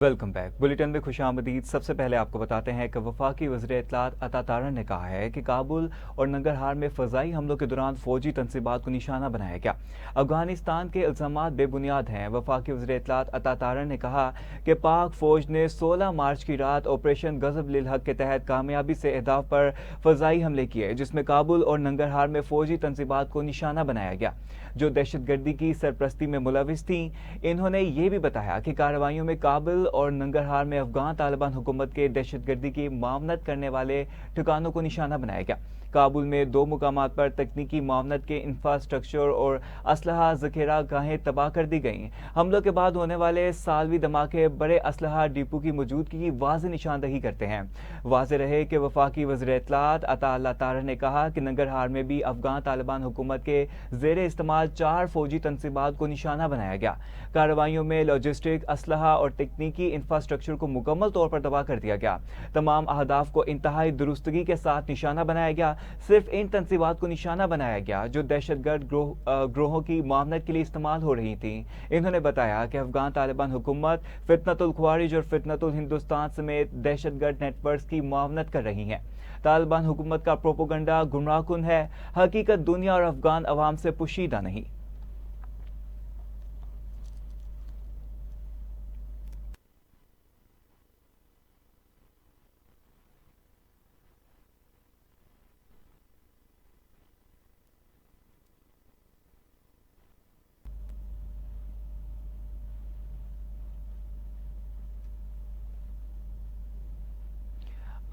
Welcome back. Bulletin में खुशामदीद। सबसे पहले आपको बताते हैं कि वफाकी वज़ीर इत्तलात अता तारण ने कहा है कि काबुल और नंगरहार में फ़ज़ाई हमलों के दौरान फ़ौजी तनसीबात को निशाना बनाया गया। अफगानिस्तान के इल्ज़ामात बेबुनियाद हैं। वफाकी वज़ीर इत्तलात अता तारण ने कहा कि पाक फ़ौज ने 16 मार्च की रात ऑपरेशन गज़ब लिल हक़ के तहत कामयाबी से अहदाफ पर फ़ज़ाई हमले किए, जिसमें काबुल और नंगरहार में फ़ौजी तनसीबात को निशाना बनाया गया जो दहशतगर्दी की सरपरस्ती में मुलविस थी। इन्होंने ये भी बताया कि कार्रवाइयों में काबुल और नंगरहार में अफगान तालिबान हुकूमत के दहशतगर्दी की मावनत करने वाले ठिकानों को निशाना बनाया गया। काबुल में 2 मुकामात पर तकनीकी मावनत के इंफ्रास्ट्रक्चर और असलहा जखेरा गाहें तबाह कर दी गई। हमलों के बाद होने वाले सालवी धमाके बड़े असलहा डिपो की मौजूदगी की वाज़ेह निशानदही करते हैं। वाज़ेह रहे कि वफाकी वज़ीर इत्तलात अता तारण ने कहा कि नंगरहार में भी अफगान तालिबान हुकूमत के ज़ेरे इस्तेमाल 4 फौजी तनसीबात को निशाना बनाया गया। कार्रवाइयों में लॉजिस्टिक, असलहा और तकनीकी इंफ्रास्ट्रक्चर को मुकम्मल तौर पर तबाह कर दिया गया। तमाम अहदाफ को इंतहाई दुरुस्तगी के साथ निशाना बनाया गया। सिर्फ इन तनसीबात को निशाना बनाया गया जो दहशतगर्द ग्रोहों की मामनत के लिए इस्तेमाल हो रही थी। इन्होंने बताया कि अफगान तालिबान हुकूमत फितनतुल ख्वारिज और फितनतुल हिंदुस्तान समेत दहशतगर्द नेटवर्क की मामनत कर रही है। तालिबान हुकूमत का प्रोपोगंडा गुमराहकुन है। हकीकत दुनिया और अफगान अवाम से पोशीदा नहीं।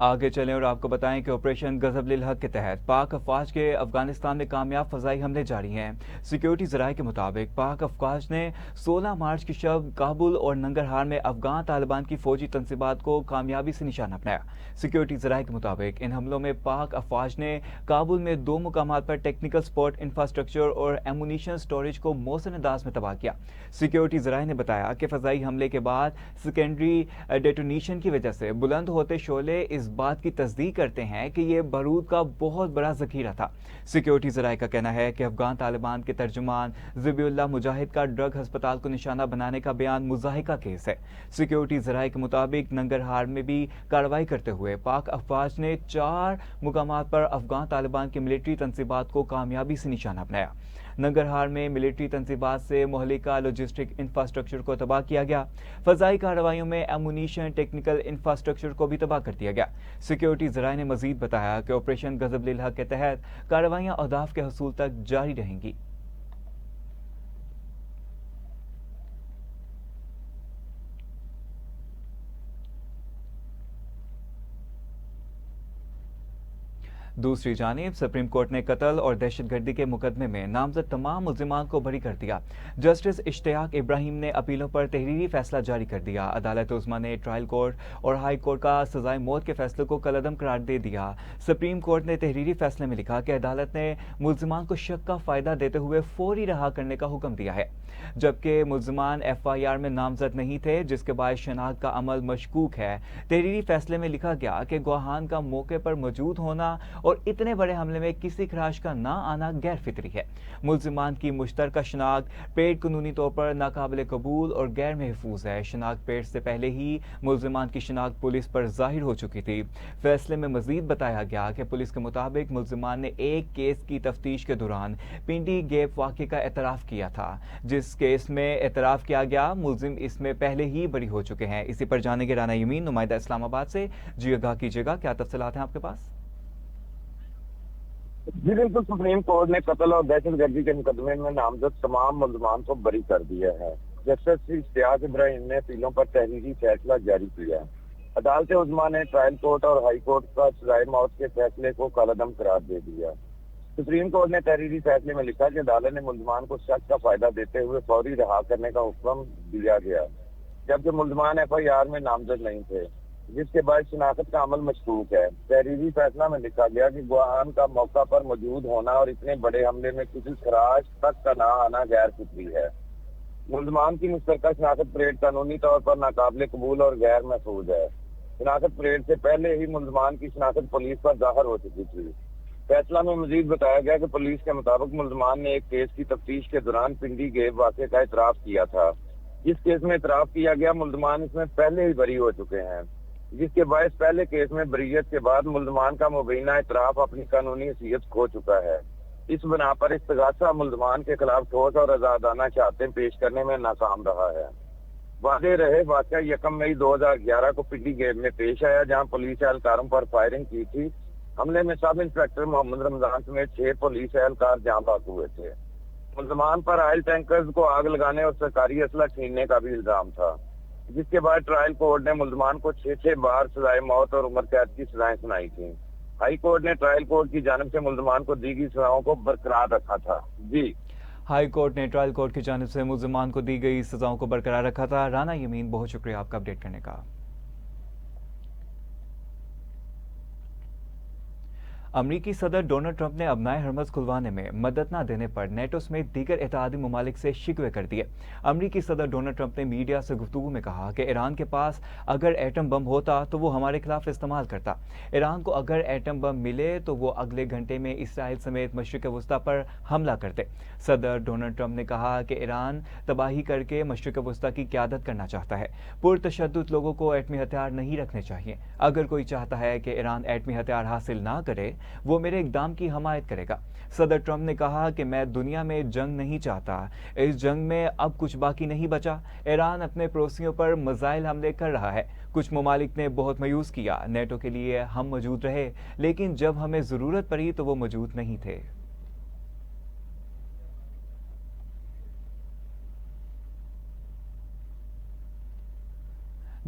आगे चलें और आपको बताएं कि ऑपरेशन गज़ब लिल हक़ के तहत पाक अफवाज के अफगानिस्तान में कामयाब फ़ज़ाई हमले जारी हैं। सिक्योरिटी ज़राए के मुताबिक पाक अफवाज ने 16 मार्च की शब काबुल और नंगरहार में अफगान तालिबान की फ़ौजी तनसीबात को कामयाबी से निशाना बनाया। सिक्योरिटी ज़राए के मुताबिक इन हमलों में पाक अफवाज ने काबुल में 2 मुकामात पर टेक्निकल सपोर्ट, इंफ्रास्ट्रक्चर और एमुनीशन स्टोरेज को मौसम अंदाज में तबाह किया। सिक्योरिटी ज़राए ने बताया कि फ़ज़ाई हमले के बाद सेकेंडरी डेटोनेशन की वजह से बुलंद होते शोले इस बात की तस्दीक करते हैं कि यह बारूद का बहुत बड़ा जखीरा था। सिक्योरिटी ज़राए का कहना है कि अफगान तालिबान के तर्जुमान ज़बीउल्लाह मुजाहिद का ड्रग अस्पताल को निशाना बनाने का बयान मुज़ाहिका केस है। सिक्योरिटी ज़राए के मुताबिक नंगरहार में भी कार्रवाई करते हुए पाक अफवाज ने 4 मुकामात पर अफगान तालिबान की मिलिट्री तनसीबात को कामयाबी से निशाना बनाया। नंगरहार में मिलिट्री तनसीबात से मुहलिका लॉजिस्टिक इंफ्रास्ट्रक्चर को तबाह किया गया। फ़ज़ाई कार्रवाइयों में एमुनीशन, टेक्निकल इंफ्रास्ट्रक्चर को भी तबाह कर दिया गया। सिक्योरिटी ज़राए ने मजीद बताया कि ऑपरेशन गज़ब लिल हक़ के तहत कार्रवाइयाँ अहदाफ के हसूल तक जारी रहेंगी। दूसरी जानिब सुप्रीम कोर्ट ने कत्ल और दहशतगर्दी के मुकदमे में नामजद तमाम मुल्जिमान को बरी कर दिया। जस्टिस इश्तियाक इब्राहिम ने अपीलों पर तहरीरी फैसला जारी कर दिया। अदालत उज़्मा ने ट्रायल कोर्ट और हाई कोर्ट का सजाए मौत के फैसले को कलअदम करार दे दिया। सुप्रीम कोर्ट ने तहरीरी फैसले में लिखा कि अदालत ने मुल्जिमान को शक का फायदा देते हुए फौरी रहा करने का हुक्म दिया है, जबकि मुल्जिमान FIR में नामजद नहीं थे, जिसके बाद शनाख्त का अमल मशकूक है। तहरीरी फैसले में लिखा गया कि गवाहान का मौके पर मौजूद होना और इतने बड़े हमले में किसी खराश का ना आना गैर फितरी है। मुल्जिमान की मुश्तरका शनाख्त पेड कानूनी तौर पर नाकाबिल कबूल और गैर महफूज है। शनाख्त पेड से पहले ही मुल्जिमान की शनाख्त पुलिस पर जाहिर हो चुकी थी। फैसले में मजीद बताया गया कि पुलिस के मुताबिक मुल्जिमान ने एक केस की तफ्तीश के दौरान पिंडी गैप वाक़े का एतराफ़ किया था। जिस केस में एतराफ़ किया गया, मुल्जिम इसमें पहले ही बरी हो चुके हैं। इसी पर जानेंगे राना यमीन, नुमाइंदा इस्लामाबाद से। जी आगाह कीजिएगा, क्या तफसीलात हैं आपके पास? जी बिल्कुल, सुप्रीम कोर्ट ने कत्ल और दहशतगर्दी के मुकदमे में नामजद तमाम मुल्जमान को बरी कर दिया है। जस्टिस इश्तियाक इब्राहिम ने अपीलों पर तहरीरी फैसला जारी किया। अदालत उज़्मा ने ट्रायल कोर्ट और हाई कोर्ट का सजाए मौत के फैसले को कलअदम करार दे दिया। सुप्रीम कोर्ट ने तहरीरी फैसले में लिखा कि अदालत ने मुल्जमान को शक का फायदा देते हुए फौरी रहा करने का हुक्म दिया गया, जबकि मुल्जमान FIR में नामजद नहीं थे, जिसके बाद शनाख्त का अमल मशकूक है। तहरीरी फैसला में लिखा गया कि गवाहान का मौका पर मौजूद होना और इतने बड़े हमले में किसी खराश तक का ना आना गैर फितरी है। मुल्जमान की मुश्तरका शनाख्त परेड कानूनी तौर पर नाकाबिल कबूल और गैर महफूज है। शनाख्त परेड से पहले ही मुल्जमान की शनाख्त पुलिस पर जाहिर हो चुकी थी। फैसला में मजीद बताया गया कि पुलिस के मुताबिक मुल्जमान ने एक केस की तफ्तीश के दौरान पिंडी गैप वाक़े का एतराफ़ किया था। जिस केस में इतराफ किया गया, मुल्जमान इसमें पहले ही बरी हो चुके हैं, जिसके बायस पहले केस में बरीयत के बाद मुल्जमान का मुबैना इतराफ अपनी कानूनी हैसियत खो चुका है। इस बना पर इस्तगासा मुल्जमान के खिलाफ ठोस और आजादाना शहादतें पेश करने में नाकाम रहा है। वादे रहे वाक़या 1 मई 2011 को पिंडी गेट में पेश आया, जहां पुलिस एहलकारों पर फायरिंग की थी। हमले में सब इंस्पेक्टर मोहम्मद रमजान समेत 6 पुलिस एहलकार जाँ बाक हुए थे। मुल्जमान पर ऑयल टैंकर्स को आग लगाने और सरकारी असला छीनने का भी इल्जाम था, जिसके बाद ट्रायल कोर्ट ने मुल्जमान को 6 बार सजाए मौत और उम्र कैद की सजाएं सुनाई थी। हाई कोर्ट ने ट्रायल कोर्ट की जानिब से मुल्जमान को दी गई सजाओं को बरकरार रखा था। जी, हाई कोर्ट ने ट्रायल कोर्ट की जानिब से मुल्जिमान को दी गई सजाओं को बरकरार रखा था। राना यमीन, बहुत शुक्रिया आपका अपडेट करने का। अमरीकी सदर डोनाल्ड ट्रंप ने अपनाए हरमज खुलवाने में मदद न देने पर नेटो समेत दीगर इत्तेहादी ममालिक से शिकवे कर दिए। अमरीकी सदर डोनाल्ड ट्रंप ने मीडिया से गुफ्तगू में कहा कि ईरान के पास अगर एटम बम होता तो वो हमारे खिलाफ इस्तेमाल करता। ईरान को अगर एटम बम मिले तो वो अगले घंटे में इसराइल समेत मशरिक वस्ता पर हमला करते। सदर डोनाल्ड ट्रंप ने कहा कि ईरान तबाही करके मशरिक वस्ता की क़यादत करना चाहता है। पुरतशद्दुद लोगों को एटमी हथियार नहीं रखने चाहिए। अगर कोई चाहता है कि ईरान एटमी हथियार हासिल ना करे, वो मेरे इकदाम की हमायत करेगा। सदर ट्रंप ने कहा कि मैं दुनिया में जंग नहीं चाहता। इस जंग में अब कुछ बाकी नहीं बचा। ईरान अपने पड़ोसियों पर मिसाइल हमले कर रहा है। कुछ ममालिक ने बहुत मायूस किया। नेटो के लिए हम मौजूद रहे, लेकिन जब हमें जरूरत पड़ी तो वो मौजूद नहीं थे।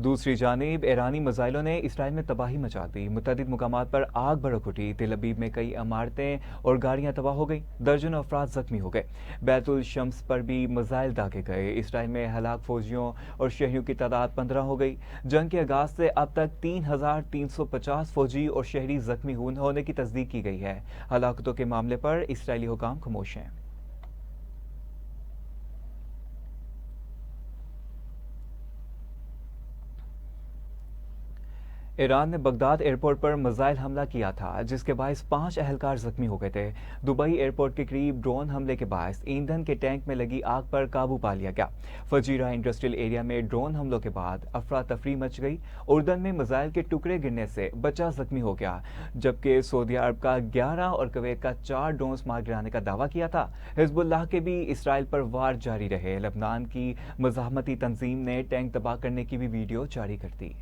दूसरी जानिब ईरानी मिसाइलों ने इसराइल में तबाही मचा दी। मुतअद्दिद मुकामात पर आग भड़क उठी। तेल अवीव में कई इमारतें और गाड़ियां तबाह हो गई। दर्जनों अफराद जख्मी हो गए। बैतुल शम्स पर भी मिसाइल दागे गए। इसराइल में हलाक फौजियों और शहरियों की तादाद 15 हो गई। जंग के आगाज से अब तक 3,350 फौजी और शहरी जख्मी होने की तस्दीक की गई है। हलाकतों के मामले पर इसराइली हुकाम खामोश हैं। ईरान ने बगदाद एयरपोर्ट पर मिसाइल हमला किया था, जिसके बायस 5 अहलकार जख्मी हो गए थे। दुबई एयरपोर्ट के करीब ड्रोन हमले के बायस ईंधन के टैंक में लगी आग पर काबू पा लिया गया। फजीरा इंडस्ट्रियल एरिया में ड्रोन हमलों के बाद अफरा तफरी मच गई। उर्दन में मिसाइल के टुकड़े गिरने से बच्चा जख्मी हो गया, जबकि सऊदी अरब का 11 और कुवैत का 4 ड्रोन्स मार गिराने का दावा किया था। हिजबुल्लाह के भी इसराइल पर वार जारी रहे। लबनान की मज़ाहमती तंजीम ने टैंक तबाह करने की भी वीडियो जारी कर दी।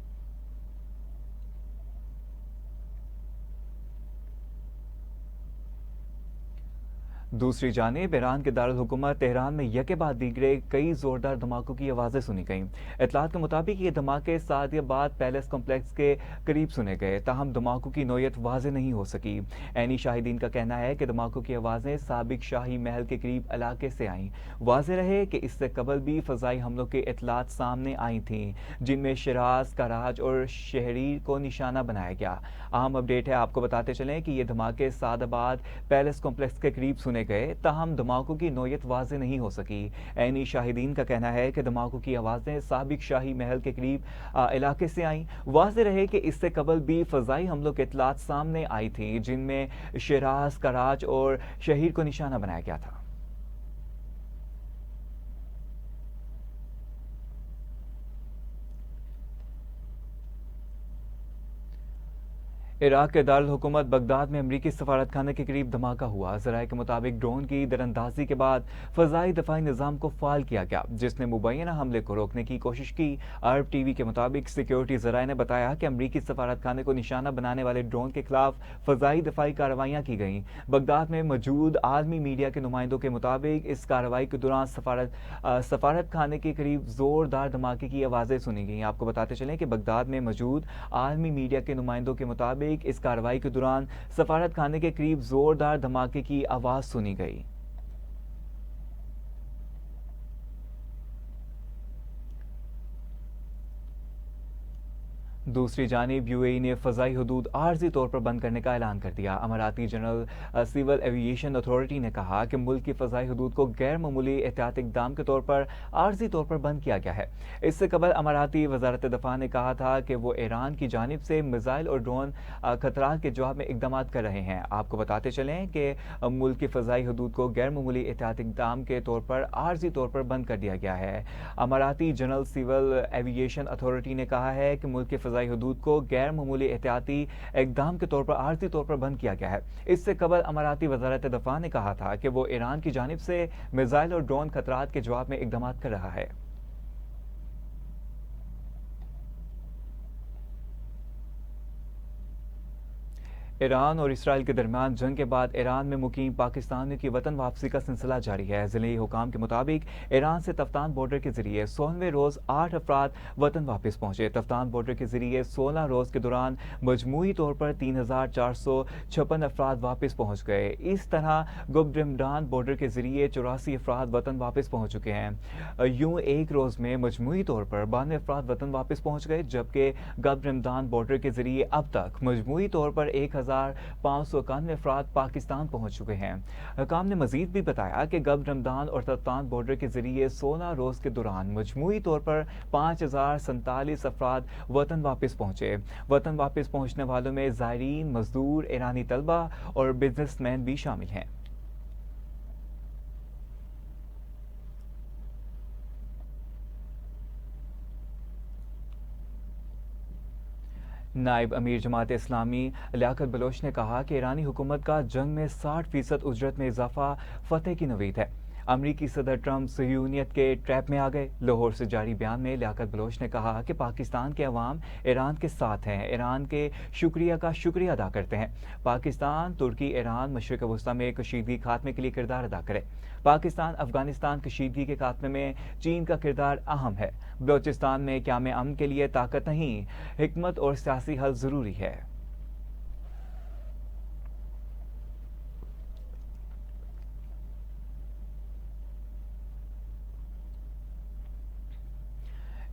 दूसरी जानिब ईरान के दारुल हुकूमत तेहरान में यके बाद दीगरे कई जोरदार धमाकों की आवाज़ें सुनी गईं। इतलात के मुताबिक ये धमाके सादियाबाद पैलेस कॉम्प्लेक्स के करीब सुने गए, ताहम धमाकों की नोयत वाज़ेह नहीं हो सकी। ऐनी शाहिदीन का कहना है कि धमाकों की आवाज़ें साबिक शाही महल के करीब इलाके से आईं। वाज़ेह रहे कि इससे कबल भी फ़ज़ाई हमलों के इतलात सामने आई थीं, जिनमें शिराज, कराज और शहरी को निशाना बनाया गया। अहम अपडेट है, आपको बताते चलें कि ये धमाके सादियाबाद पैलेस कॉम्प्लेक्स के करीब सुने गए, ताहम धमाकों की नोयत वाज़ेह नहीं हो सकी। ऐनी शाहिदीन का कहना है कि धमाकों की आवाज़ें साबिक शाही महल के करीब इलाके से आईं। वाज़ेह रहे कि इससे कबल भी फ़ज़ाई हमलों के इतलात सामने आई थी, जिनमें शिराज, कराच और शहीर को निशाना बनाया गया था। इराक के दारुल हुकूमत बगदाद में अमरीकी सफारत खाने के करीब धमाका हुआ। ज़राए के मुताबिक ड्रोन की दरअंदाजी के बाद फ़ज़ाई दफाई निज़ाम को फ़ाल किया गया, जिसने मुबैना हमले को रोकने की कोशिश की। अरब टीवी के मुताबिक सिक्योरिटी ज़राए ने बताया कि अमरीकी सफारत खाने को निशाना बनाने वाले ड्रोन के खिलाफ फ़ज़ाई दफाई कार्रवाइयाँ की गईं। बगदाद में मौजूद आलमी मीडिया के नुमाइंदों के मुताबिक इस कार्रवाई के दौरान सफारत खाने के करीब ज़ोरदार धमाके की आवाज़ें सुनी गईं। आपको बताते चलें कि बगदाद में मौजूद आलमी मीडिया के नुमाइंदों के मुताबिक इस कार्रवाई के दौरान सफारत खाने के करीब जोरदार धमाके की आवाज सुनी गई। दूसरी जानिब यूएई ने फ़ज़ाई हदूद आर्जी तौर पर बंद करने का ऐलान कर दिया। अमाराती जनरल सिविल एविएशन अथॉरिटी ने कहा कि मुल्क की फ़ज़ाई हदूद को गैर मामूली एहतियाती इक़दाम के तौर पर आर्जी तौर पर बंद किया गया है। इससे कबल अमाराती वजारत दफ़ा ने कहा था कि वो ईरान की जानिब से मिसाइल और ड्रोन खतरात के जवाब में इकदाम कर रहे हैं। आपको बताते चलें कि मुल्क की फ़ज़ाई हदूद को गैर मामूली एहतियाती इक़दाम के तौर पर आर्जी तौर पर बंद कर दिया गया है। अमाराती जनरल सिविल एविएशन अथॉरिटी ने कहा है कि मुल्क की फ़ज़ाई हदूद को गैर मामूली एहतियाती इक़दाम के तौर पर आर्जी तौर पर बंद किया गया है। इससे कबल अमाराती वजारत दफ़ा ने कहा था कि वो ईरान की जानिब से मिसाइल और ड्रोन खतरात के जवाब में इकदाम कर रहा है। ईरान और इसराइल के दरमियान जंग के बाद ईरान में मुकीम पाकिस्तानियों की वतन वापसी का सिलसिला जारी है। ज़िले हुकाम के मुताबिक ईरान से तफ्तान बॉर्डर के जरिए 16वें रोज़ 8 अफराद वतन वापस पहुंचे। तफ्तान बॉर्डर के जरिए 16 रोज़ के दौरान मजमूई तौर पर 3456 अफराद वापस पहुंच गए। इस तरह गुबरमडान बॉर्डर के जरिए 84 अफराद वतन वापस पहुंच चुके हैं। यूं एक रोज़ में मजमूई तौर पर 92 अफराद वतन वापस पहुंच गए, जबकि गुबरमडान बॉर्डर के जरिए अब तक मजमूई तौर पर 1591 अफराद पाकिस्तान पहुंच चुके हैं। हुकाम ने मजीद भी बताया कि गुबरमडान और तफ्तान बॉर्डर के जरिए 16 रोज़ के दौरान मजमूई तौर पर 5047 अफराद वतन वापस पहुंचे। वतन वापस पहुंचने वालों में ज़ायरीन, मजदूर, ईरानी तलबा और बिजनेसमैन भी शामिल हैं। नायब अमीर जमात इस्लामी लियाकत बलोच ने कहा कि ईरानी हुकूमत का जंग में 60% उजरत में इजाफा फतेह की नवीद है। अमरीकी सदर ट्रंप सहयूनियत के ट्रैप में आ गए। लाहौर से जारी बयान में लियाकत बलोच ने कहा कि पाकिस्तान के अवाम ईरान के साथ हैं, ईरान के शुक्रिया का शुक्रिया अदा करते हैं। पाकिस्तान, तुर्की, ईरान मशरिक़ वस्ता में कशीदगी खात्मे के लिए किरदार अदा करे। पाकिस्तान अफगानिस्तान कशीदगी के खात्मे में चीन का किरदार अहम है। बलोचिस्तान में क़याम अमन के लिए ताकत नहीं, हिकमत और सियासी हल ज़रूरी है।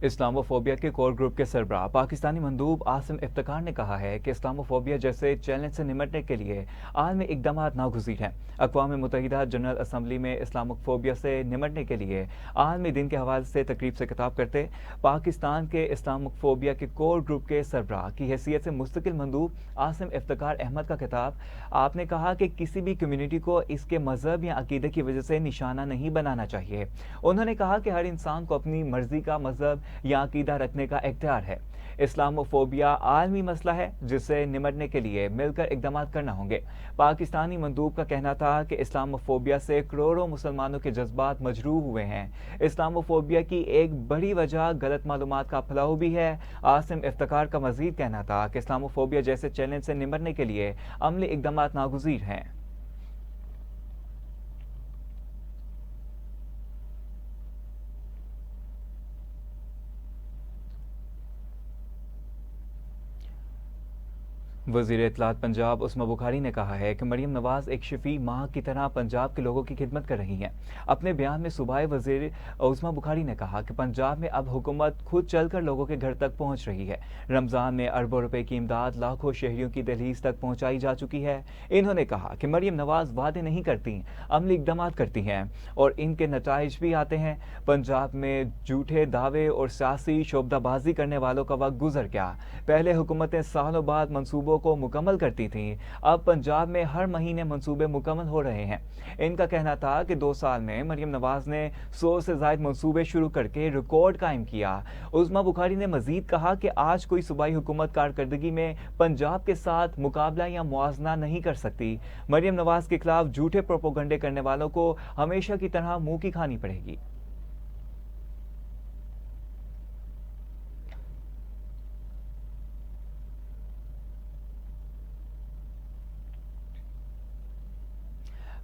इस्लामोफोबिया के कोर ग्रुप के सरबराह पाकिस्तानी मंदूब आसिम इफ्तिकार ने कहा है कि इस्लामोफोबिया जैसे चैलेंज से निपटने के लिए आलमी इकदाम नागुज़ीर हैं। अक़वाम मुत्तहिदा जनरल असम्बली में इस्लामोफोबिया से निपटने के लिए आलमी दिन के हवाले से तकरीब से खिताब करते पाकिस्तान के इस्लामोफोबिया के कोर ग्रुप के सरबराह की हैसियत से मुस्तकिल मंदूब आसिम इफ्तिकार अहमद का खिताब आपने कहा कि किसी भी कम्युनिटी को इसके मजहब या अकीदे की वजह से निशाना नहीं बनाना चाहिए। उन्होंने कहा कि हर इंसान को अपनी मर्जी का मजहब या अकीदा रखने का इख्तियार है। इस्लामोफोबिया आलमी मसला है जिससे निपटने के लिए मिलकर इकदाम करना होंगे। पाकिस्तानी मंदूब का कहना था कि इस्लामोफोबिया से करोड़ों मुसलमानों के जज्बात मजरूह हुए हैं। इस्लामोफोबिया की एक बड़ी वजह गलत मालूमात का फैलाव भी है। आसिम इफ्तिकार का मजीद कहना था कि इस्लामोफोबिया जैसे चैलेंज से निपटने के लिए अमली इकदाम नागुज़ीर हैं। वज़ीर इत्तलात पंजाब उस्मा बुखारी ने कहा है कि मरियम नवाज एक शफी माँ की तरह पंजाब के लोगों की खिदमत कर रही हैं। अपने बयान में सूबाई वज़ीर उस्मा बुखारी ने कहा कि पंजाब में अब हुकूमत खुद चलकर लोगों के घर तक पहुँच रही है। रमज़ान में अरबों रुपए की इमदाद लाखों शहरियों की दहलीज तक पहुँचाई जा चुकी है। इन्होंने कहा कि मरियम नवाज वादे नहीं करती, अमली इकदाम करती हैं और इनके नताइज भी आते हैं। पंजाब में झूठे दावे और सियासी शोबदाबाजी करने वालों का वक्त गुजर गया। पहले हुकूमतें सालों बाद मंसूबों को मुकम्मल करती थीं, अब पंजाब में हर महीने मंसूबे मुकम्मल हो रहे हैं। इनका कहना था कि 2 साल में मरियम नवाज ने 100 से ज़ायद मंसूबे शुरू करके रिकॉर्ड कायम किया। उस्मा बुखारी ने मजीद कहा कि आज कोई सूबाई हुकूमत कारकर्दगी में पंजाब के साथ मुकाबला या मुआवजा नहीं कर सकती। मरियम नवाज के खिलाफ झूठे प्रोपोगंडे करने वालों को हमेशा की तरह मुंह की खानी पड़ेगी।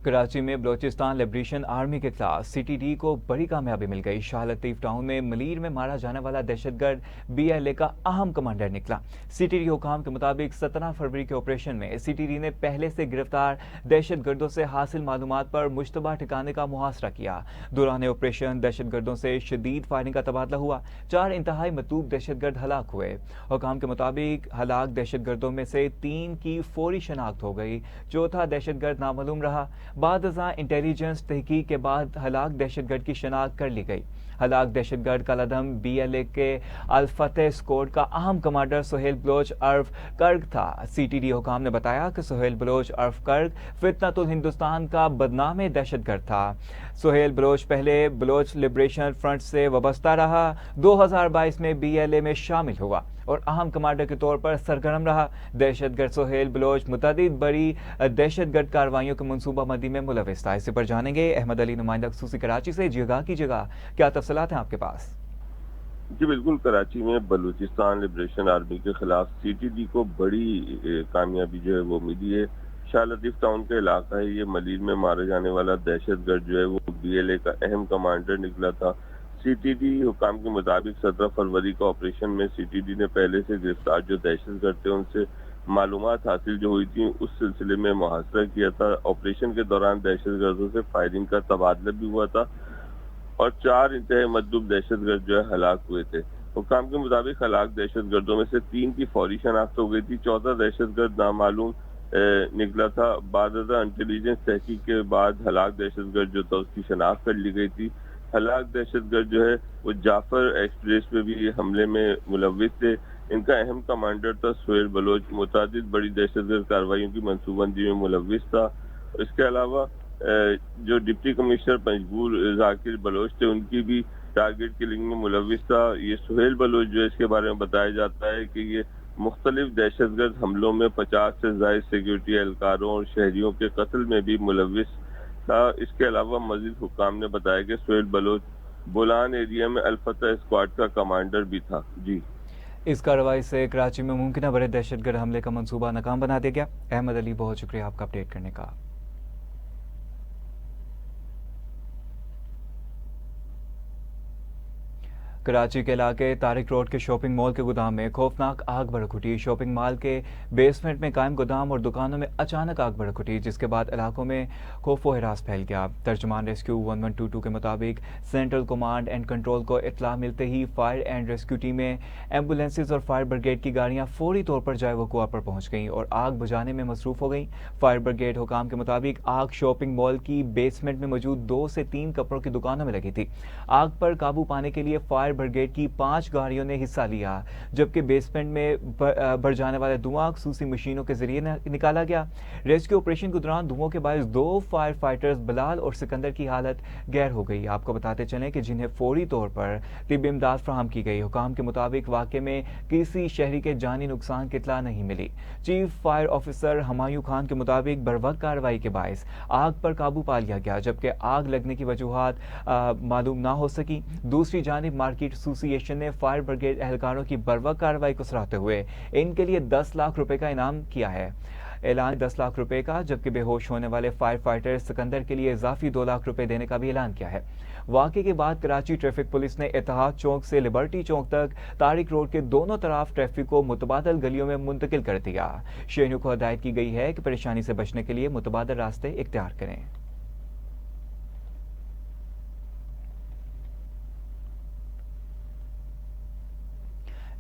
कराची में बलोचिस्तान लिबरेशन आर्मी के खिलाफ सीटीडी को बड़ी कामयाबी मिल गई। शाह लतीफ टाउन में मलीर में मारा जाने वाला दहशतगर्द बीएलए का अहम कमांडर निकला। सीटीडी हुकाम के मुताबिक 17 फरवरी के ऑपरेशन में सीटीडी ने पहले से गिरफ्तार दहशतगर्दों से हासिल मालूमात पर मुश्तबा ठिकाने का मुहासरा किया। दौरान ऑपरेशन दहशतगर्दों से शदीद फायरिंग का तबादला हुआ। 4 इंतहाई मतलूब दहशतगर्द हलाक हुए। हुकाम के मुताबिक हलाक दहशतगर्दों में से 3 की फौरी शनाख्त हो गई। चौथा दहशतगर्द नामालूम रहा। बाद इंटेलिजेंस तहकीक के बाद हलाक दहशतगर्द की शनाख्त कर ली गई। हलाक दहशतगर्द का लदम बीएलए के अल-फतेह स्क्वाड का अहम कमांडर सुहेल बलोच उर्फ कर्ग था। सीटीडी हुकाम ने बताया कि सुहेल बलोच उर्फ कर्ग फितनतुल हिंदुस्तान का बदनाम दहशतगर्द था। सुहेल बलोच पहले बलोच लिबरेशन फ्रंट से वाबस्ता रहा। 2022 में बीएलए में शामिल हुआ और अहम कमांडर के तौर पर सरगर्म रहा। दहशतगर्द सुहेल बलोच मुतअद्दिद बड़ी दहशतगर्द कार्रवाइयों की मनसूबाबंदी में मुलविस था। इसी पर जानेंगे अहमद अली, नुमाइंदा खसूसी कराची से। जगह की जगह क्या तफसीलात हैं आपके पास? जी बिल्कुल, कराची में बलूचिस्तान लिबरेशन आर्मी के खिलाफ सीटीडी को बड़ी कामयाबी जो है वो मिली है। शाह लतीफ टाउन का इलाका है, ये मलीर में मारे जाने वाला दहशतगर्द जो है वो बीएलए का अहम कमांडर निकला था। सीटीडी हुकाम के मुताबिक 17 फरवरी का ऑपरेशन में सीटीडी ने पहले से गिरफ्तार जो दहशतगर्द थे उनसे मालूमात हासिल जो हुई थी उस सिलसिले में मुहासरा किया था। ऑपरेशन के दौरान दहशतगर्दों से फायरिंग का तबादला भी हुआ था और 4 इंतहाई मतलूब दहशतगर्द जो है हलाक हुए थे। हुकाम के मुताबिक हलाक दहशतगर्दों में से 3 की फौरी शनाख्त हो गई थी। चौथा दहशतगर्द नामालूम निकला था। बाद इंटेलिजेंस तहकीक के बाद हलाक दहशतगर्द जो था उसकी शनाख्त कर ली गई थी। हलाक दहशतगर्द जो है वो जाफर एक्सप्रेस पे भी हमले में मुलविस थे। इनका अहम कमांडर था सुहेल बलोच, मुतअद्दिद बड़ी दहशतगर्द कार्रवाइयों की मनसूबबंदी में मुलविस था। इसके अलावा जो डिप्टी कमिश्नर पंजगुल जाकिर बलोच थे उनकी भी टारगेट किलिंग में मुलविस था। ये सुहेल बलोच जो है इसके बारे में बताया जाता है कि ये मुख्तलिफ दहशतगर्द हमलों में 50 से ज्यादा सिक्योरिटी एहलकारों और शहरियों के कत्ल में भी मुलविस था। इसके अलावा मजीद हुकाम ने बताया कि सुहेल बलोच बोलान एरिया में अल-फतेह स्क्वाड का कमांडर भी था। जी, इस कार्रवाई से कराची में मुमकिन बड़े दहशतगर्द हमले का मंसूबा नाकाम बना दिया गया। अहमद अली, बहुत शुक्रिया आपका अपडेट करने का। कराची के इलाके तारिक रोड के शॉपिंग मॉल के गोदाम में खौफनाक आग भड़क उठी। शॉपिंग मॉल के बेसमेंट में कायम गोदाम और दुकानों में अचानक आग भड़क उठी, जिसके बाद इलाकों में खौफ व हिरास फैल गया। तर्जुमान रेस्क्यू 1122 के मुताबिक सेंट्रल कमांड एंड कंट्रोल को इत्तला मिलते ही फायर एंड रेस्क्यू टीमें, एम्बुलेंसेज और फायर ब्रिगेड की गाड़ियां फौरी तौर पर जाए वकुआ पर पहुंच गईं और आग बुझाने में मसरूफ हो गईं। फायर ब्रिगेड हुकाम के मुताबिक आग शॉपिंग मॉल की बेसमेंट में मौजूद 2 से 3 कपड़ों की दुकानों में लगी थी। आग पर काबू पाने के लिए फायर ब्रिगेड की 5 गाड़ियों ने हिस्सा लिया, जबकि बेसमेंट में भर जाने वाले धुआं खसूसी मशीनों के जरिए निकाला गया। रेस्क्यू ऑपरेशन के दौरान धुओं के बायस 2 फायर फाइटर्स बिलाल और सिकंदर की हालत गैर हो गई। आपको बताते चलें कि जिन्हें फौरी तौर पर तिब्बी इमदाद फराहम की गई। हुकाम के मुताबिक वाक़े में किसी शहरी के जानी नुकसान की इत्तला नहीं मिली। Chief fire officer Humayun Khan के मुताबिक बरवक्त कार्रवाई के बायस आग पर काबू पा लिया गया, जबकि आग लगने की वजूहात मालूम ना हो सकी। दूसरी जानिब मार्केट एसोसिएशन ने फायर ब्रिगेड एहलकारों की बरवक्त कार्रवाई को सराहते हुए इनके लिए 10 लाख रुपए का इनाम किया है। ऐलान 10 लाख रुपए का, जबकि बेहोश होने वाले फायर फाइटर सिकंदर के लिए इजाफी 2 लाख रुपए देने का भी ऐलान किया है। वाक़े के बाद कराची ट्रैफिक पुलिस ने इत्तेहाद चौक से लिबर्टी चौक तक तारिक रोड के दोनों तरफ ट्रैफिक को मुतबादल गलियों में मुंतकिल कर दिया। शहरियों को हदायत की गई है कि परेशानी से बचने के लिए मुतबादल रास्ते इख्तियार करें।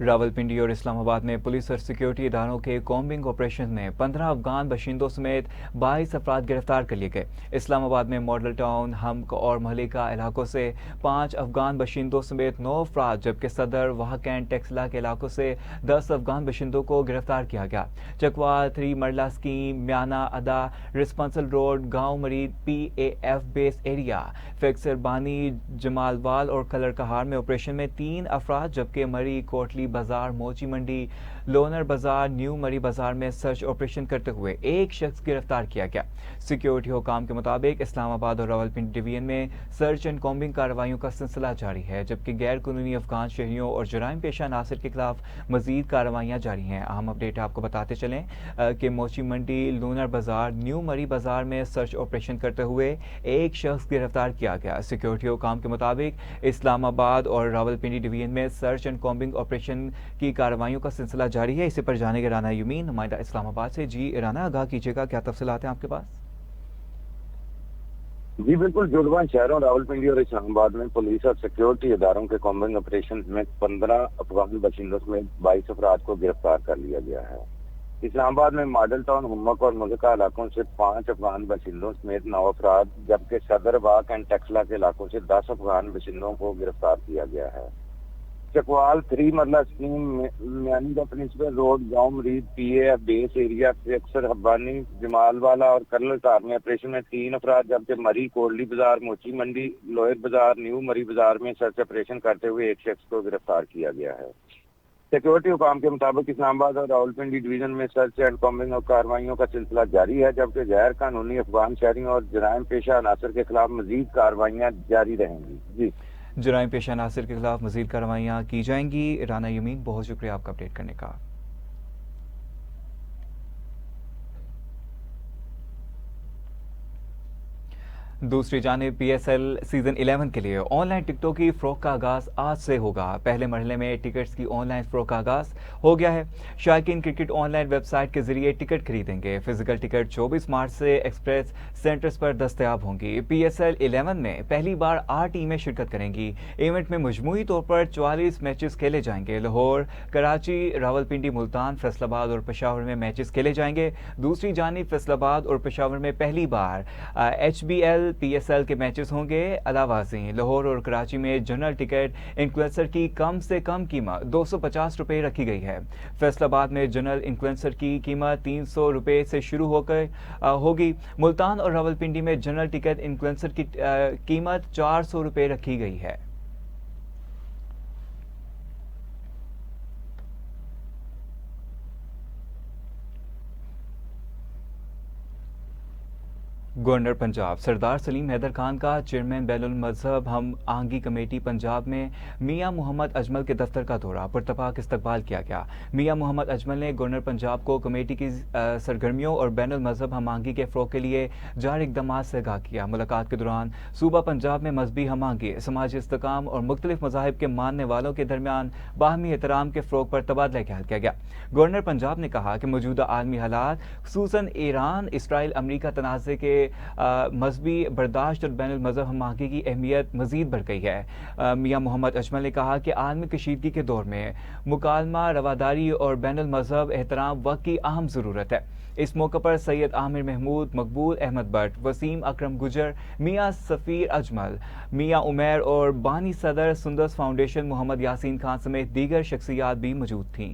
रावलपिंडी और इस्लामाबाद में पुलिस और सिक्योरिटी इदारों के कॉम्बिंग ऑपरेशन में 15 अफगान बाशिंदों समेत 22 अफराद गिरफ्तार कर लिए गए। इस्लामाबाद में मॉडल टाउन, हमक और महलिका इलाकों से 5 अफगान बाशिंदों समेत 9 अफराद, जबकि सदर, वाहकैंड, टेक्सला के इलाकों से 10 अफगान बाशिंदों को गिरफ्तार किया गया। चकवा 3 मरला स्कीम, म्याना अदा, रिस्पंसल रोड, गांव मरीद, PAF बेस एरिया, फैक्सर बानी, जमालवाल और कलर कहार में ऑपरेशन में 3 अफराद, जबकि मरी, कोटली, बाजार, मोची मंडी, लोनर बाजार, न्यू मरी बाजार में सर्च ऑपरेशन करते हुए एक शख्स गिरफ्तार किया गया। सिक्योरिटी हुकाम के मुताबिक इस्लामाबाद और रावलपिंडी डिवीजन में सर्च एंड कॉम्बिंग कार्रवाइयों का सिलसिला जारी है, जबकि गैर कानूनी अफगान शहरियों और जराइम पेशा नासिर के खिलाफ मजीद कार्रवाइयाँ जारी हैं। अहम अपडेट आपको बताते चलें कि मोची मंडी, लोनर बाजार, न्यू मरी बाजार में सर्च ऑपरेशन करते हुए एक शख्स गिरफ्तार किया गया। सिक्योरिटी हुकाम के मुताबिक इस्लामाबाद और रावलपिंडी डिवीजन में सर्च एंड कॉम्बिंग ऑपरेशन की कार्रवाइयों का सिलसिला जारी है। इसी पर जानेंगे राना यूमीन, नुमाइंदा इस्लामाबाद से। जी राना, आगाह कीजिएगा, क्या तफसीलात हैं आपके पास? जी बिल्कुल, जुड़वां शहरों रावलपिंडी और इस्लामाबाद में पुलिस और सिक्योरिटी इदारों के कॉम्बिंग ऑपरेशन में 15 अफगान बशिंदों समेत 22 अफराद को गिरफ्तार कर लिया गया है। इस्लामाबाद में मॉडल टाउन, हुम्मक और मुल्का इलाकों से 5 अफगान बशिंदों समेत 9 अफराद, जबकि सदर बाग एंड टक्सला के इलाकों से 10 अफगान बशिंदों को गिरफ्तार किया गया है। चकवाल 3 मरला स्कीम मियानी का प्रिंसिपल रोड, गांव मरीज, पीए बेस एरिया से अक्सर हब्बानी, जमालवाला और कर्नल टार में ऑपरेशन में 3 अफराद, जबकि मरी, कोटली बाजार, मोची मंडी, लोयर बाजार, न्यू मरी बाजार में सर्च ऑपरेशन करते हुए एक शख्स को गिरफ्तार किया गया है। सिक्योरिटी हुकाम के मुताबिक इस्लामाबाद और रावलपिंडी डिवीजन में सर्च एंड कॉम्बिंग और कार्रवाइयों का सिलसिला जारी है, जबकि गैर कानूनी अफगान शहरियों और जराइम पेशा अनासर के खिलाफ मजीद कार्रवाइयाँ जारी रहेंगी। जी, जराइम पेशा नासिर के खिलाफ मजीद कार्रवाइयाँ की जाएंगी। राना यूमीन, बहुत शुक्रिया आपका अपडेट करने का। दूसरी जानिब PSL सीजन 11 के लिए ऑनलाइन टिकटों की फ़रोख्त का आगाज़ आज से होगा। पहले मरहले में टिकट्स की ऑनलाइन फ़रोख्त का आगाज़ हो गया है। शायकीन क्रिकेट ऑनलाइन वेबसाइट के जरिए टिकट खरीदेंगे। फिजिकल टिकट 24 मार्च से एक्सप्रेस सेंटर्स पर दस्तयाब होंगी। PSL 11 में पहली बार 8 टीमें शिरकत करेंगी। इवेंट में मजमूई तौर पर 44 मैचेस खेले जाएंगे। लाहौर, कराची, रावलपिंडी, मुल्तान, फैसलाबाद और पेशावर में मैचेस खेले जाएंगे। दूसरी जानिब फैसलाबाद और पेशावर में पहली बार HBL PSL के मैचेस होंगे। अलावाजी, लाहौर और कराची में जनरल टिकट इन्फ्लुएंसर की कम से कम कीमत 250 रुपये रखी गई है। फैसलाबाद में जनरल इन्फ्लुएंसर की कीमत 300 रुपये से शुरू होकर होगी। मुल्तान और रावलपिंडी में जनरल टिकट इन्फ्लुएंसर की कीमत 400 रुपये रखी गई है। गवर्नर पंजाब सरदार सलीम हैदर खान का चेयरमैन बैनुल मजहब हम आहंगी कमेटी पंजाब में मियां मोहम्मद अजमल के दफ्तर का दौरा पुरतपाक इस्तकबाल किया गया। मियां मोहम्मद अजमल ने गवर्नर पंजाब को कमेटी की सरगर्मियों और बैनुल मजहब हम आहंगी के फ़रोग़ के लिए जारी इक़दामात से आगाह किया। मुलाकात के दौरान सूबा पंजाब में मजहबी हम आहंगी, समाजी इस्तेहकाम और मुख्तलिफ मज़ाहिब के मानने वालों के दरमियान बाहमी एहतराम के फ़रोग़ पर तबादला ख्याल किया गया। गवर्नर पंजाब ने कहा कि मौजूदा आलमी हालात, खुसूसन ईरान, इसराइल, अमरीका तनाज़े के मजहबी बर्दाश्त और बैनुल मजहब हम आहंगी की अहमियत मजीद बढ़ गई है। मियां मोहम्मद अजमल ने कहा कि आलमी कशीदगी के दौर में मुकालमा, रवादारी और बैनुल मजहब एहतराम वक्त की अहम ज़रूरत है। इस मौके पर सैयद आमिर महमूद, मकबूल अहमद भट्ट, वसीम अकरम गुजर, मियां सफ़ीर अजमल, मियां उमैर और बानी सदर सुंदस फाउंडेशन मोहम्मद यासीन खान समेत दीगर शख्सियात भी मौजूद थीं।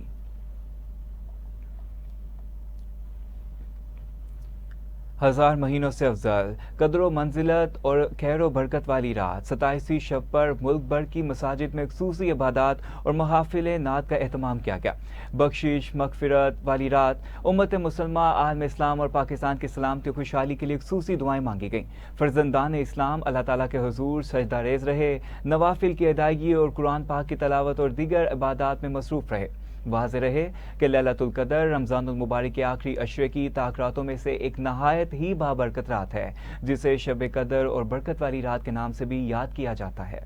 हज़ार महीनों से अफजल कदर मंजिलत और खैर बरकत वाली रात 27वीं शब पर मुल्क भर की मसाजिद में खुसूसी इबादत और महाफिल नात का एहतमाम किया गया। बख्शिश मगफिरत वाली रात उम्मत मुसलमान, आलम इस्लाम और पाकिस्तान की सलामती और खुशहाली के लिए खुसूसी दुआएं मांगी गईं। फर्जंदान इस्लाम अल्लाह ताला के हुजूर सजदा रेज़ रहे, नवाफिल की अदायगी और कुरान पाक की तलावत और दीगर इबादत में मसरूफ़ रहे। वाज़ेह रहे कि लैलतुल क़द्र रमज़ानुल मुबारक के आखिरी अशरे की ताक़रातों में से एक नहायत ही बाबरकत रात है, जिसे शब कदर और बरकत वाली रात के नाम से भी याद किया जाता है।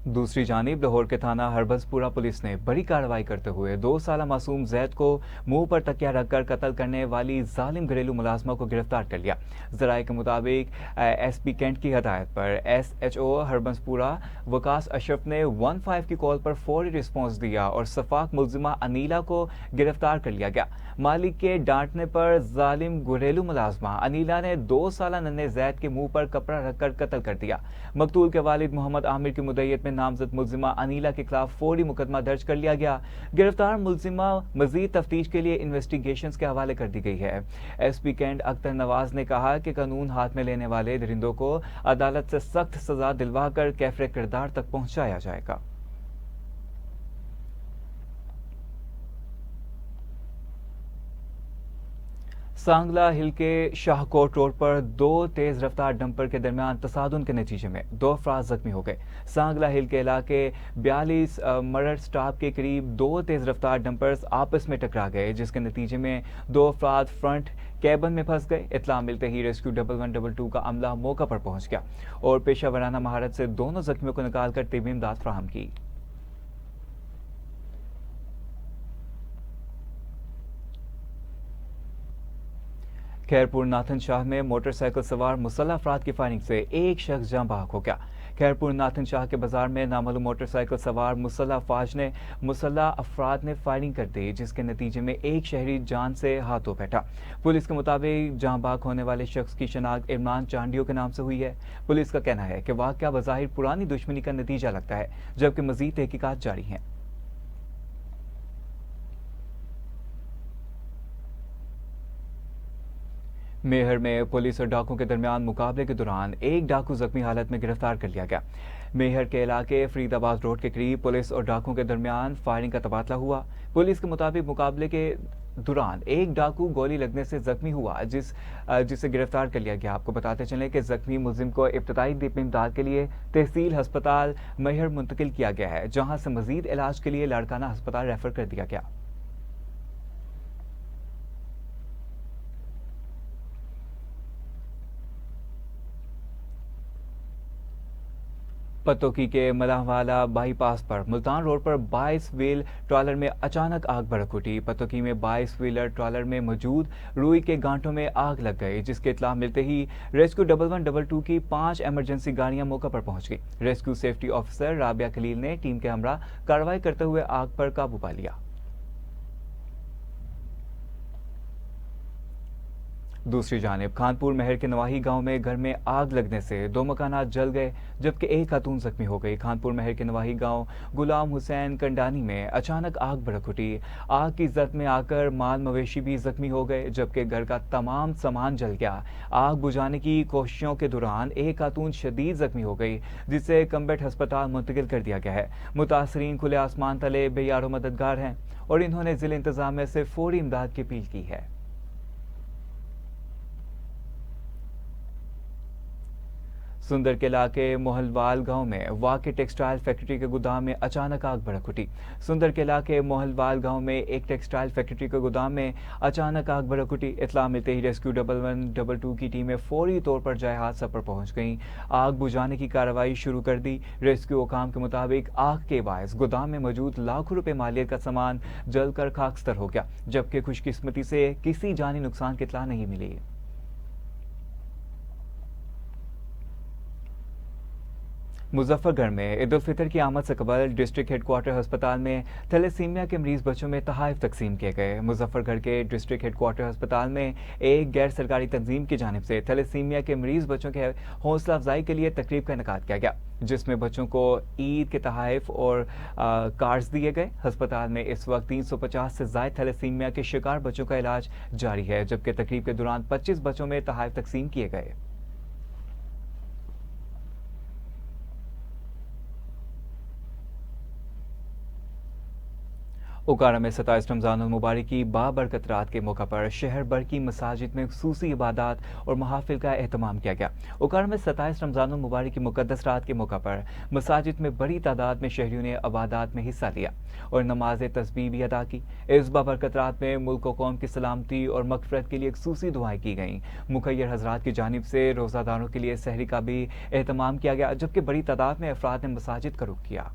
दूसरी जानिब लाहौर के थाना हरबंसपुरा पुलिस ने बड़ी कार्रवाई करते हुए 2 साला मासूम जैद को मुंह पर तकिया रखकर कत्ल करने वाली जालिम घरेलू मुलाजमा को गिरफ्तार कर लिया। ज़राए के मुताबिक SP कैंट की हदायत पर SHO हरबंसपुरा वकास अशरफ ने 15 की कॉल पर फौरी रिस्पॉन्स दिया और सफाक मुलजिमा अनीला को गिरफ्तार कर लिया गया। मालिक के डांटने पर जालिम घरेलू मुलाजमा अनीला ने 2 साला नन्हे जैद के मुंह पर कपड़ा रखकर कत्ल कर दिया। मकतूल के वालिद मोहम्मद आमिर की मुद्दत में में नामजद मुलजिमा अनीला के खिलाफ फौरी मुकदमा दर्ज कर लिया गया। गिरफ्तार मुलजिमा मजीद तफ्तीश के लिए इन्वेस्टिगेशंस के हवाले कर दी गई है। एसपी कैंट अख्तर नवाज ने कहा कि कानून हाथ में लेने वाले दरिंदों को अदालत से सख्त सजा दिलवाकर कैफरे किरदार तक पहुंचाया जाएगा। सांगला हिल के शाहकोट रोड पर दो तेज रफ्तार डंपर के दरमियान तसादुम के नतीजे में 2 अफराद जख्मी हो गए। सांगला हिल के इलाके 42 मरड़ स्टॉप के करीब 2 तेज रफ्तार डंपर्स आपस में टकरा गए, जिसके नतीजे में 2 अफराद फ्रंट कैबन में फंस गए। इत्तला मिलते ही रेस्क्यू 1122 का अमला मौका पर पहुंच गया और पेशा वराना महारत से दोनों जख्मियों को निकालकर तिब्बी इमदाद फराहम की। खैरपुर नाथन शाह में मोटरसाइकिल सवार मुसल्लह अफराद की फायरिंग से एक शख्स जाँ बहक हो गया। खैरपुर नाथन शाह के बाजार में नामालूम मोटरसाइकिल सवार मुसल्लह अफवाज ने मुसल्लह अफराद ने फायरिंग कर दी, जिसके नतीजे में एक शहरी जान से हाथ धो बैठा। पुलिस के मुताबिक जाँ बहक होने वाले शख्स की शनाख्त इमरान चांडियो के नाम से हुई है। पुलिस का कहना है कि वाकया बज़ाहिर पुरानी दुश्मनी का नतीजा लगता है, जबकि मजीद तहकीकात जारी हैं। मेहर में पुलिस और डाकुओं के दरमियान मुकाबले के दौरान एक डाकू जख्मी हालत में गिरफ्तार कर लिया गया। मेहर के इलाके फरीदाबाद रोड के करीब पुलिस और डाकुओं के दरमियान फायरिंग का तबादला हुआ। पुलिस के मुताबिक मुकाबले के दौरान एक डाकू गोली लगने से जख्मी हुआ, जिसे गिरफ्तार कर लिया गया। आपको बताते चलें कि जख्मी मुलजिम को इब्तदाई तिब्बी इमदाद के लिए तहसील अस्पताल मेहर मुंतकिल किया गया है, जहां से मजीद इलाज के लिए लाड़काना अस्पताल रेफर कर दिया गया। पतोकी के मलाहवाला बाईपास पर मुल्तान रोड पर 22 व्हील ट्रॉलर में अचानक आग भड़क उठी। पतोकी में 22 व्हीलर ट्रॉलर में मौजूद रुई के गांठों में आग लग गई, जिसके इत्तला मिलते ही रेस्क्यू 1122 की 5 इमरजेंसी गाड़ियां मौके पर पहुंच गई। Rescue safety officer Rabia Khalil ने टीम के हमरा कार्रवाई करते हुए आग पर काबू पा लिया। दूसरी जानिब खानपुर महर के नवाही गांव में घर में आग लगने से 2 मकानात जल गए, जबकि एक खातून जख्मी हो गई। खानपुर महर के नवाही गांव गुलाम हुसैन कंडानी में अचानक आग भड़क उठी। आग की जद में आकर माल मवेशी भी जख्मी हो गए, जबकि घर का तमाम सामान जल गया। आग बुझाने की कोशिशों के दौरान एक खातून शदीद जख्मी हो गई, जिसे कम्बेट अस्पताल मुंतकिल कर दिया गया है। मुतासरीन खुले आसमान तले बेयारो मददगार हैं और इन्होंने जिला इंतजामिया से फौरी इमदाद की अपील की है। सुंदर के इलाके मोहलवाल गांव में वाक़े टेक्सटाइल फैक्ट्री के गोदाम में अचानक आग भड़क उठी। सुंदर के इलाके मोहलवाल गांव में एक टेक्सटाइल फैक्ट्री के गोदाम में अचानक आग भड़क उठी। इत्तला मिलते ही रेस्क्यू 1122 की टीमें फौरी तौर पर जाए हादसा पर पहुंच गईं। आग बुझाने की कार्रवाई शुरू कर दी। रेस्क्यू हुकाम के मुताबिक आग के बायस गोदाम में मौजूद लाखों रुपए मालियत का सामान जलकर खाकस्तर हो गया, जबकि खुशकिस्मती से किसी जानी नुकसान की इत्तला नहीं मिली। मुजफ्फरगढ़ में ईद उल फितर की आमद से कबल डिस्ट्रिक्ट हेडक्वार्टर अस्पताल में थैलेसीमिया के मरीज बच्चों में तोहफे तकसीम किए गए। मुजफ्फरगढ़ के डिस्ट्रिक्ट हेडक्वार्टर अस्पताल में एक गैर सरकारी तंजीम की जानिब से थैलेसीमिया के मरीज बच्चों के हौसला अफजाई के लिए तकरीब का इनेकाद किया गया, जिसमें बच्चों को ईद के तोहफे और कार्ड्स दिए गए। अस्पताल में इस वक्त 350 से ज्यादा थैलेसीमिया के शिकार बच्चों का इलाज जारी है, जबकि तकरीब के दौरान 25 बच्चों में तोहफे तकसीम किए गए। उकारा में 27 रमज़ान मुबारक की बाबरकत रात के मौका पर शहर भर की मसाजिद में खुसूसी इबादत और महाफिल का एहतमाम किया गया। उकारा में 27 रमज़ान मुबारक की मुकद्दस रात के मौका पर मसाजिद में बड़ी तादाद में शहरियों ने इबादत में हिस्सा लिया और नमाज तस्बीह भी अदा की। इस बाबरकत रात में मुल्क और कौम की सलामती और मग़फ़िरत के लिए खुसूसी दुआएं की गईं। मुखय्यर हज़रात की जानिब से रोज़ादारों के लिए सहरी का भी एहतमाम किया गया, जबकि बड़ी तादाद में अफराद ने मसाजिद का रुख किया।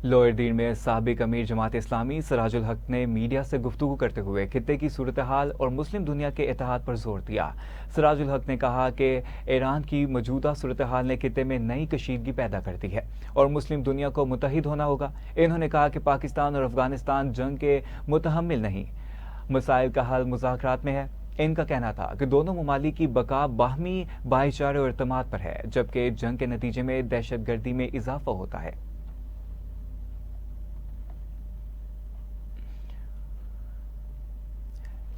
लोअर दीन में साबिक अमीर जमात इस्लामी सिराजुल हक ने मीडिया से गुफ्तगू करते हुए खित्ते की सूरत हाल और मुस्लिम दुनिया के इत्तेहाद पर जोर दिया। सिराजुल हक ने कहा कि ईरान की मौजूदा सूरत हाल ने खित्ते में नई कशीदगी पैदा कर दी है और मुस्लिम दुनिया को मुत्तहिद होना होगा। इन्होंने कहा कि पाकिस्तान और अफगानिस्तान जंग के मुतहम्मिल नहीं, मसाइल का हल मुज़ाकरात में है। इनका कहना था कि दोनों ममालिक की बका बाहमी भाईचारे और इत्तेमाद पर है, जबकि जंग के नतीजे में दहशतगर्दी में इजाफा होता है।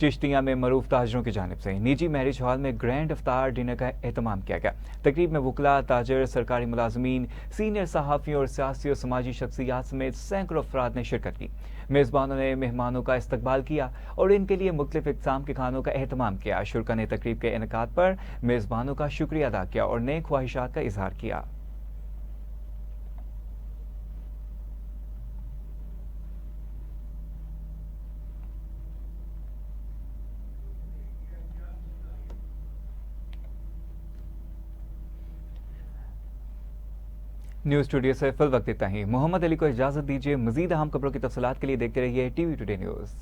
चिश्तिया में मरूफ ताजरों की जानिब से निजी मैरिज हॉल में ग्रैंड इफ्तार डिनर का एहतमाम किया गया। तकरीब में वकला, ताजर, सरकारी मुलाजमीन, सीनियर सहाफ़ियों और सियासी और समाजी शख्सियात समेत सैकड़ों अफराद ने शिरकत की। मेज़बानों ने मेहमानों का इस्तकबाल किया और इनके लिए मुख्तलिफ इक़साम के खानों का एहतमाम किया। शुरा ने तकरीब के इनेकाद पर मेज़बानों का शुक्रिया अदा किया और नेक ख्वाहिशात का इजहार किया। न्यूज़ स्टूडियो से फिल वक्त इतना ही। मोहम्मद अली को इजाज़त दीजिए। मज़ीद अहम खबरों की तफसीलात के लिए देखते रहिए टीवी टुडे न्यूज़।